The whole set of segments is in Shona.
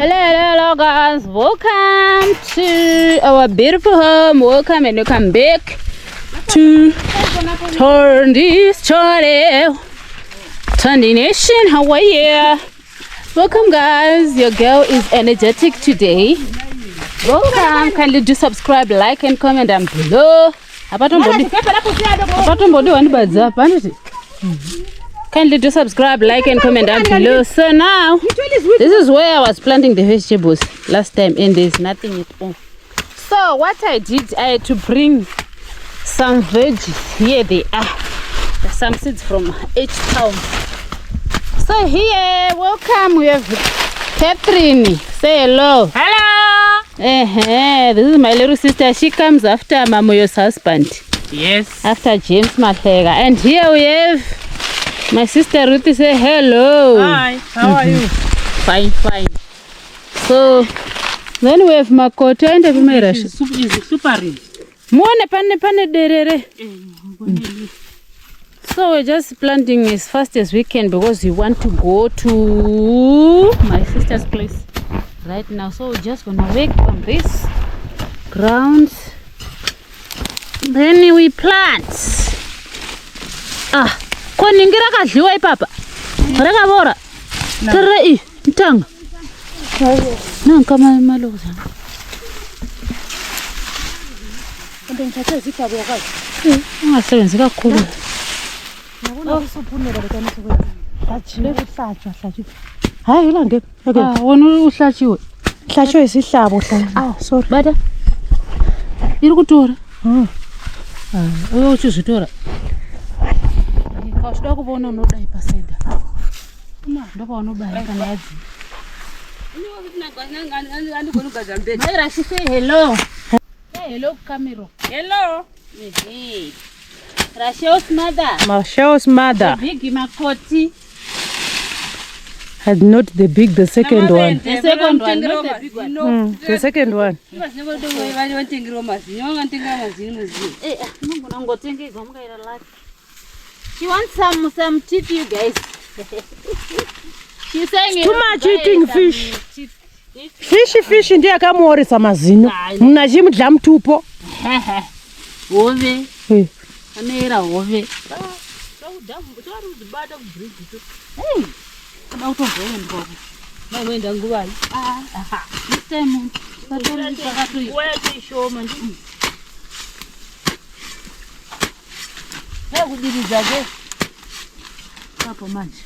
Hello guys, welcome to our beautiful home. Welcome and welcome back to Turndis channel. Turndi Nation, how are you? Welcome guys, your girl is energetic today. Welcome, kindly do subscribe, like and comment down below. Kindly do subscribe, like and comment down below. So now, this is where I was planting the vegetables last time and there's nothing at all. So what I did, I had to bring some veggies. Here they are. There's some seeds from each town. So here, welcome, we have Catherine. Say hello. Hello. This is my little sister. She comes after Mamoyo's husband. Yes. After James Mahlega. And here we have my sister Ruthie. Say hello. Hi, how are you? Fine, fine. So then we have Makota and Evimerash. Super. Mone pane derere. So we're just planting as fast as we can because we want to go to my sister's place right now. So we're just gonna work on this ground. Then we plant. Koningira kadliwa ipapa. Reka bora. Tere I ntanga. Nanka malo sana. Konde ngithathe izigaba yakwazi. Ungasebenzi kakhulu. Yabona usuphumela bekana sokwenza. Bajile ukuhlatshwa hlatshwa. Hayi ilange. Wona uhlatshiwe. Hlatshwe isihlabo hla. Sorry. Bada. Iri kutora. Uyothi uzitora. Kawushida kubona unoda ipaseda. Ndoba unobaya kana yazi. Mayra, she say hello. Hey, hello, Camero. Hello. Hey. Rashel's mother. Marshall's mother. The big Makoti. Had not the big, the second one. The second one, not the big one. The second one. She wants some teeth, you guys. She's saying too much eating fish. Fish ndiye akamorisa mazino. Mna chimudla mtupo. Hove. Kamera hove. Hey. About to go and go. My wind and go. This time, where they show man. Where would you be? Papa Manch.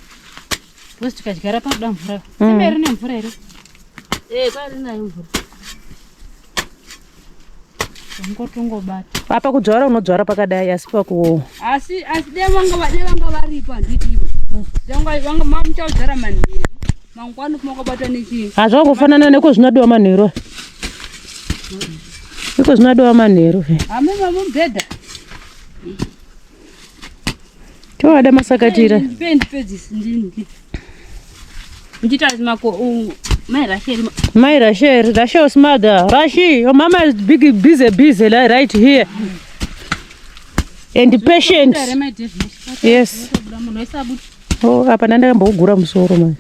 What's to catch Garapa down for a name for it? Ngotongo bati. Papa kudzora unodzora pakadai asipa ku. Asi devanga varipa nditivo. Devanga mamchaudzara manhero. Mangwani kumokobata nechii. Hazvakufanana nekuzvinodiwa manhero. Iko zvinodiwa manhero. Amema mumbedha. Toda masakatira. Pedzis ndingi. Nditazi mako My Rachel's mother. Rashi, your mama is busy right here. And patient. Yes. Oh, hapa nanda mbogura musoro man.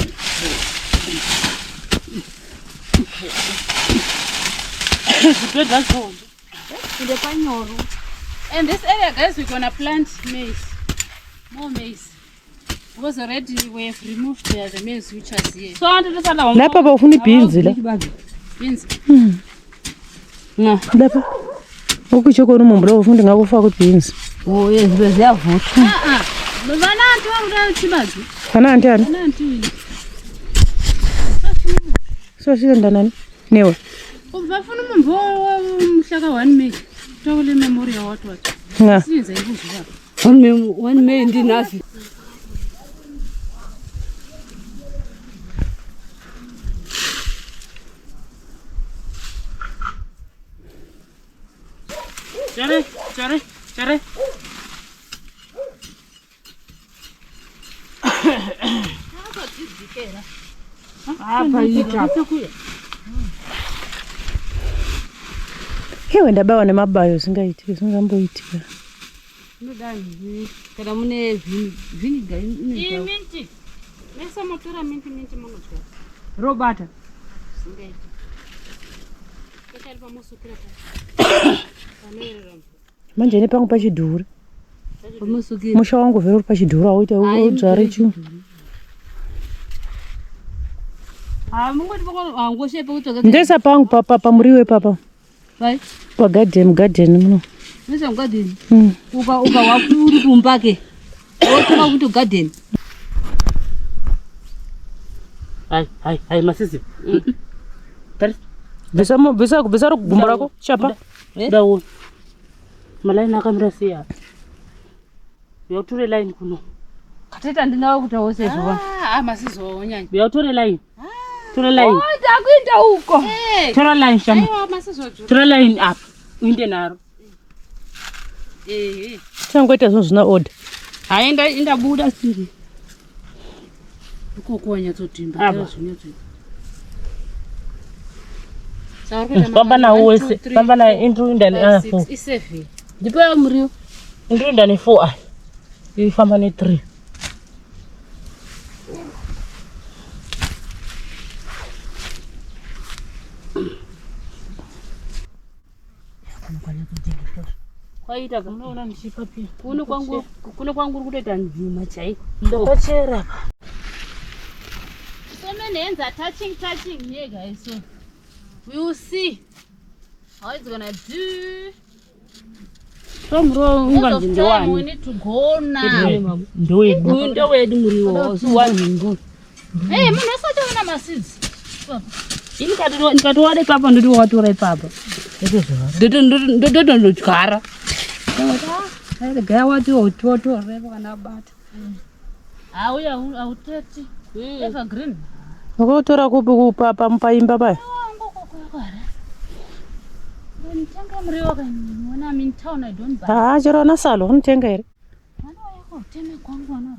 And this area, guys, we're gonna plant maize. More maize. Because already we have removed the maize which was here. So I want to Lapa bafuni beans la. Beans. No. Lapa. Ukuchoko numumbulo bafuni ngakufaka beans. Oh yes, beziyavutha. Bana antu wangura chibazi. Kana anti ani? Bana antu. So siyenda nani? Newe. Ubafuna umumbo umhlaka 1 May. Tawule memory what. Nga. Siyenza ikuzwa. 1 May ndinazi. Chare. Hapa ita. Hewe ndabawa nemabayo singaitike singamboitika. Ndani kana mune vinegar minti. Mesa motora minti munotwa. Robata. manje nepangu pachidhuri musha wangu vhera uri pachidhuri auita udzvare chiu ndoisa pangu pamuriwo ipapa pagadheni muno ukawauri kumbake otoka kuti garden hai masisi bvisa rogumbo rako chapa dawo malaini akamira siya yautore line kuno kateta ndinawo kuti awosezvo masisi wonyanya yautore line tora line takuinda uko tora line shama tora line up uinde naro tangoita zvinhu zvina order haenda indabuda siri ukoko wanyatsotimba famba nawo wese famba naye indruinda ne4 ndipo yamuriwo indruinda ne4 ifamba ne3 kwaita unoona ndichipa pia kuno kwangu kutoita nzima chaiko ndakachera so many hands are touching here guys, so we will see how it's gonna do. Tomro unganzi ndewani we need to go now. Ndowedu muriwo so wanhingo munhu asati ona maseeds nikatowade papa ndoti watora ipapa ndotondodyara gaya wati wototorepo kana bata auya auteti evergreen wakatora kupi kupapa mupaimba paya nitenga muriwo when I'm in town I don't buy. Chero nasalo unotenga here teme kwangu ana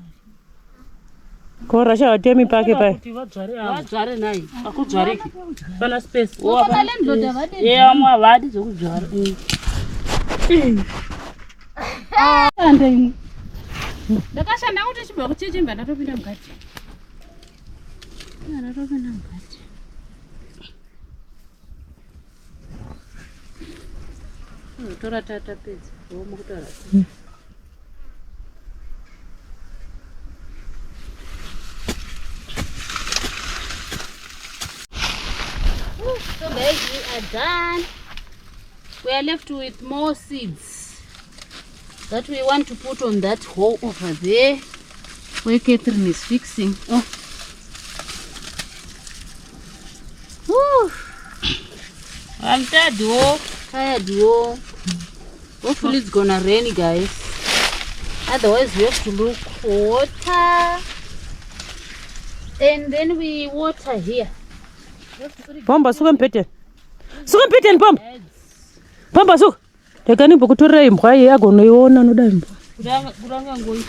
kora chavatemi pake paya vadzvare nai akudzvareki pana space amwe havadi dzokudzvara ndakashanda kuti chibva kuchechimba ndatopinda mukati tora tata pedzi mukutaura so guys, we are done. We are left with more seeds that we want to put on that hole over there where Catherine is fixing. I'm tired. Hopefully it's gonna rain, guys. Otherwise we have to look for water, and then we water here. Bomba suka mpeteni bomba suka tekani bokutorera imbwa ye agonoiona noda imbwa kuranga ngoi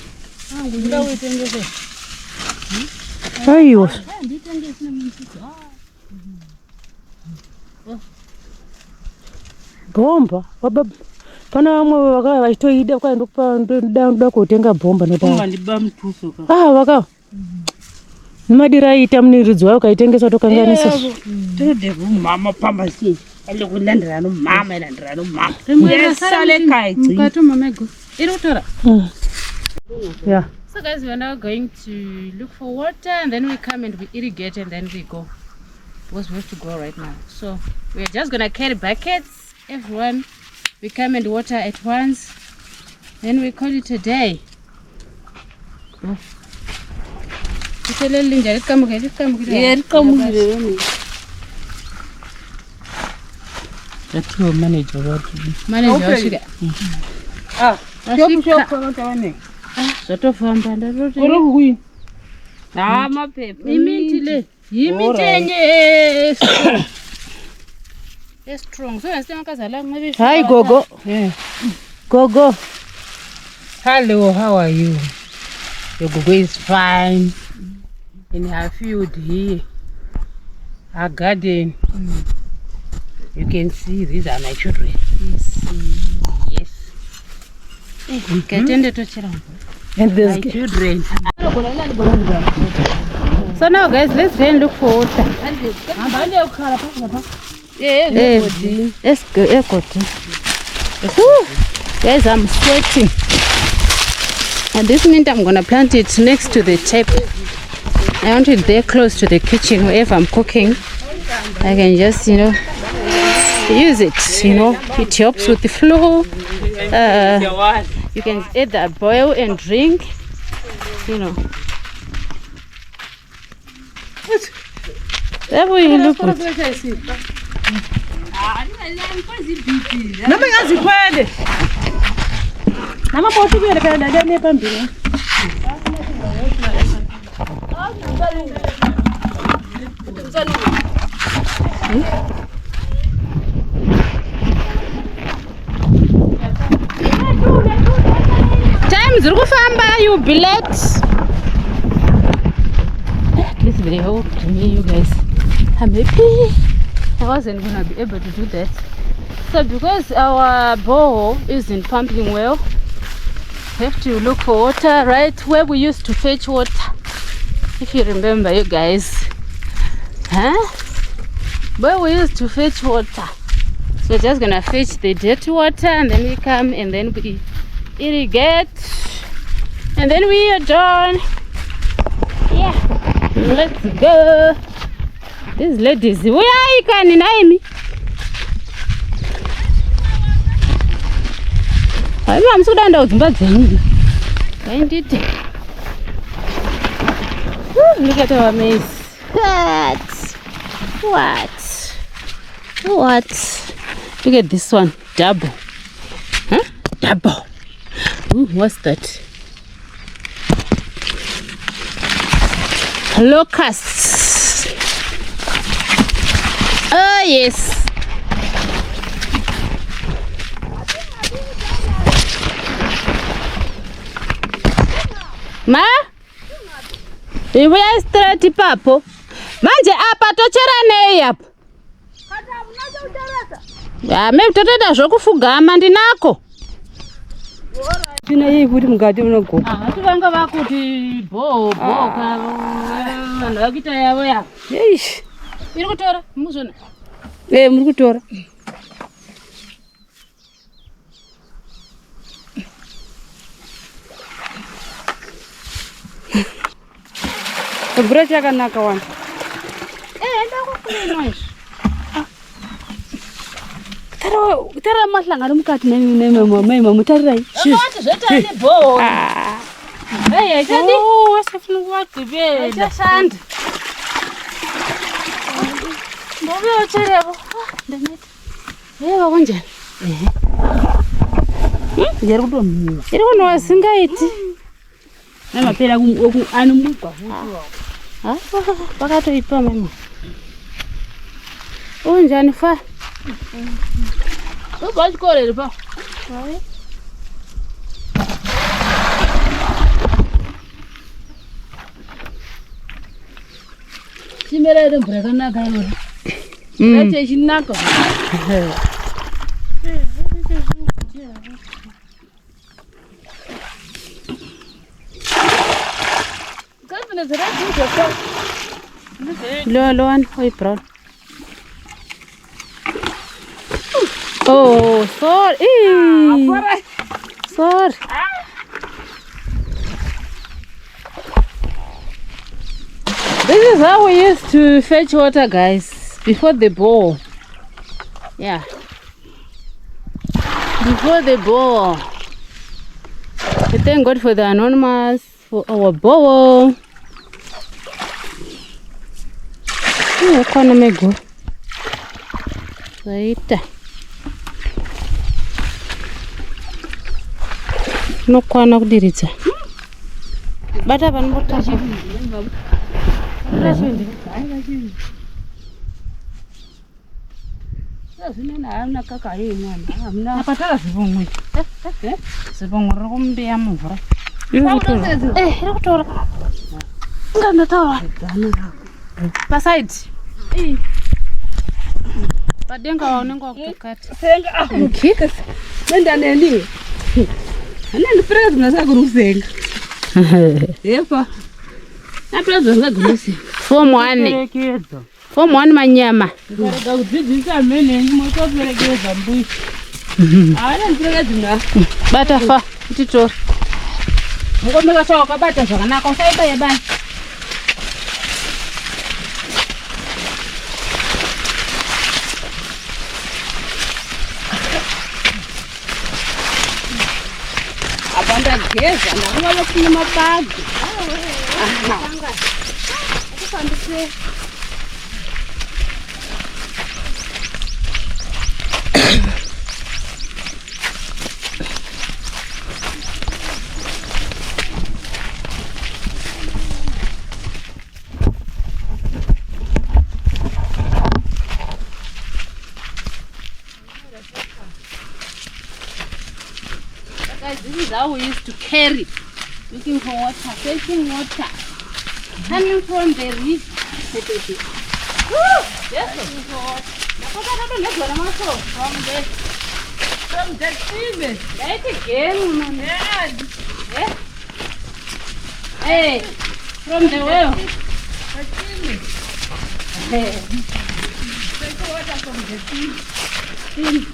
Ndawitengese. aiwa Nditengese nemunsisi. bomba pana vamwe vakava vachitoida ukaenda kupa ndoda kotenga bomba ndiba mutuso ka vaka nimadira aita muniridzo wayo ukaitengesa tokanganisa tode mama pamba si ale kulandira no mama ilandira no mama yesale kaiti Mukato mamego. Irotora. Yeah. So guys, we are now going to look for water and then we come and we irrigate and then we go. Because we have to go right now. So we are just gonna carry buckets. Everyone, we come and water at once. Then we call it a day. That's your manager what Manager. Zvatofamba ndaroti mapepa Imiti le. Imiti yenye strong. So nasi makazala ngabe. Hi Gogo. Gogo. Hello, how are you? Your Gogo is fine. In her field here, her garden. You can see these are my children. Yes. Katende tochira. And this My children. So now guys, let's go and look for water. Let's go. Guys, I'm sweating. And this means I'm gonna plant it next to the tap. I want it there close to the kitchen. Wherever I'm cooking, I can just, use it. It helps with the flow. You can either boil and drink. That way you look good. Time zirukufamba, you be late. This video helped me, you guys. I'm happy. I wasn't gonna be able to do that. So because our borehole isn't pumping well, we have to look for water right where we used to fetch water. If you remember, you guys. Where we used to fetch water. So we're just gonna fetch the dirty water and then we come and then we irrigate. And then we are done. Yeah. Let's go. These ladies, where are you coming, Naomi? I'm so down out, but find it. Look at our maize. What? Look at this one. Double. Double. Ooh, what's that? Locusts. Oh yes. Ma? Ibuya straight papo. Manje apa tochera nei apa. Ya mekutotoita zvokufugama ndinako. Tina yei kuti mukati munogo. Vati vanga vakuti bo ka vanhu vakuita yavo ya. Eish. Iri kutora muzvona. Muri kutora. Brush yakanaka wana. Ndakukule noise. Tara mahlangana mukati nemema mutarirai. Vati zvetane bo. Hey, chandi. Wasifuna kuwagqibela. Achashanda. Ngobe ucherebo. Ndaneti. Yebo kunjani? Yari kutonwa. Iri kunwa singaiti. Namapera anomugwa. Pakatoipa mama. Unjani fa? Ubachikole pa. Simerere mbreka nakanora. Rache chinako. Lo one, oi brown. Oh, sorry. Sorry. This is how we used to fetch water, guys, before the bore. Yeah. Before the bore. We thank God for the anonymous, for our bore. Yeah, kwana mego. Right. No kwana kudiritsa. Bata vanhu votasha. Hamna kaka hii mwana. Hamna. Napatala zivongwe. Zivongwe riri kumbeya mumvura. Iri kutora. Iri kutora. Ngandataura. Paside. Padenga waunenge wakutokata. Senga. Okay. Nenda neni. Ana ndipireka zvinasaka kurusenga. Yepa. Napezo ngagulisi. Form 1. Form 1 manyama. Ngarega kudzidzisa mene motoperekeza mbuyi. Haana ndiperekeza. Bata fa tito. Ngomeka chawo kabata zvakanaka usaiba yebani. Abanda geza ndakuba lokufuna mabagi. Akufambise. Guys, this is how we used to carry, looking for water, fetching water, coming from the river. Woo! Yes, looking for water. From the river. Right again, man. Yeah. Hey, from the well. Hey. Fetch water from the sea.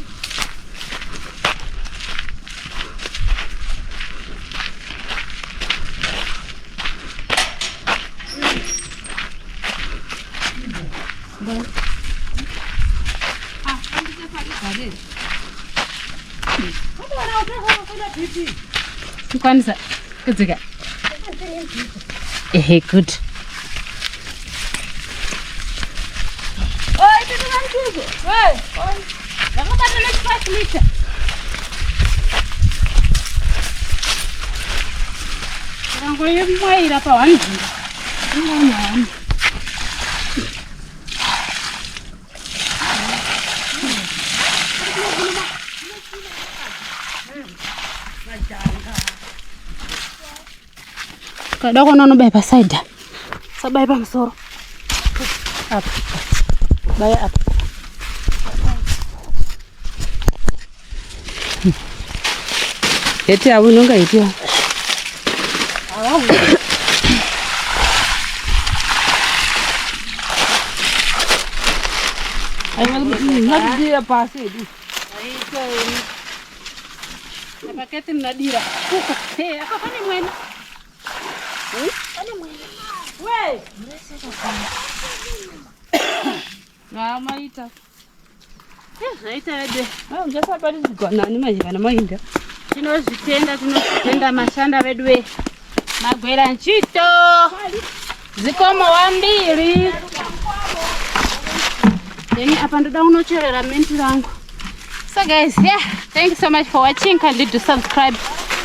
Kwanza kudzika. Good. Oi, tu dengan tudo. Oi. Jangan pada nak facilita. Orang kau yang mai dah kawan. Mana? Kada kono no beba side. Sabai pa msoro. Up. Baya up. Eti awu nonga eti. Awu. Ai nggak dia pasti itu. Paketi mnadira. Apa ni mwena? Ani mwena. We. Maita. Naita ade. Ungesa pali zigona ni majikana mainda. Tinozvitenda mashanda vedwe. Magwera nchito. Zikomo wambiri. Yani apa ndoda unocherera menti rangu. So guys, yeah, thank you so much for watching. Kindly do subscribe,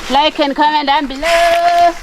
like and comment down below.